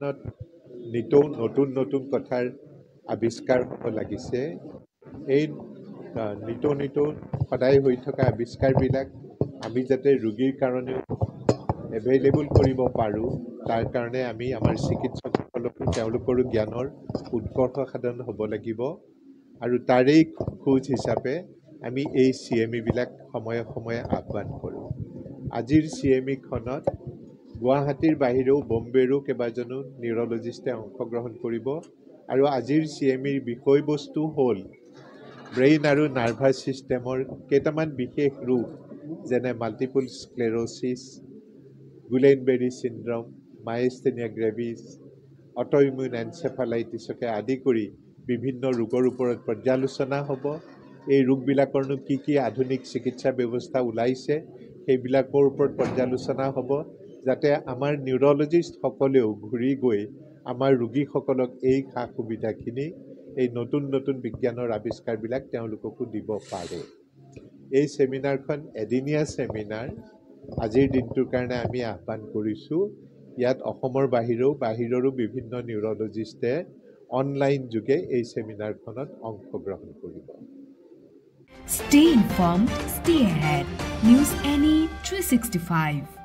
নিতৌ নতুন নতুন কথাৰ আৱিষ্কাৰ হ'ব লাগিছে। এই নিতৌ সদায় হৈ থকা আৱিষ্কাৰবিলাক আমি যাতে ৰোগীৰ কাৰণেও এভেইলেবল কৰিব পাৰোঁ, তাৰ কাৰণে আমি আমাৰ চিকিৎসকসকলকো তেওঁলোকৰো জ্ঞানৰ উৎকৰ্ষ সাধন হ'ব লাগিব। আৰু তাৰেই খোজ হিচাপে আমি এই CME-বিলাক সময়ে সময়ে আহ্বান কৰোঁ। আজিৰ CME-খনত গুৱাহাটীৰ বাহিৰেও বম্বেৰো কেইবাজনো নিউৰলজিষ্টে অংশগ্ৰহণ কৰিব। আৰু আজিৰ CME-ৰ বিষয়বস্তু হ'ল ব্ৰেইন আৰু নাৰ্ভাছ ছিষ্টেমৰ কেইটামান বিশেষ ৰোগ, যেনে মাল্টিপল স্ক্লেৰ'চিছ, গুলেনবেৰী চিণ্ড্ৰম, মাইস্থেনিয়া গ্ৰেভিছ, অট'ইমিউন এনচেফালাইটিছকে আদি কৰি বিভিন্ন ৰোগৰ ওপৰত পৰ্যালোচনা হ'ব। এই ৰোগবিলাকৰনো কি আধুনিক চিকিৎসা ব্যৱস্থা ওলাইছে, সেইবিলাকৰ ওপৰত পৰ্যালোচনা হ'ব, যাতে আমাৰ নিউৰলজিষ্টসকলেও ঘূৰি গৈ আমাৰ ৰোগীসকলক এই সা সুবিধাখিনি, এই নতুন নতুন বিজ্ঞানৰ আৱিষ্কাৰবিলাক তেওঁলোককো দিব পাৰে। এই ছেমিনাৰখন এদিনীয়া ছেমিনাৰ। আজিৰ দিনটোৰ কাৰণে আমি আহ্বান কৰিছোঁ। ইয়াত অসমৰ বাহিৰৰো বিভিন্ন নিউৰলজিষ্টে অনলাইন যোগে এই ছেমিনাৰখনত অংশগ্ৰহণ কৰিব। Stay informed, stay ahead. News NE 365.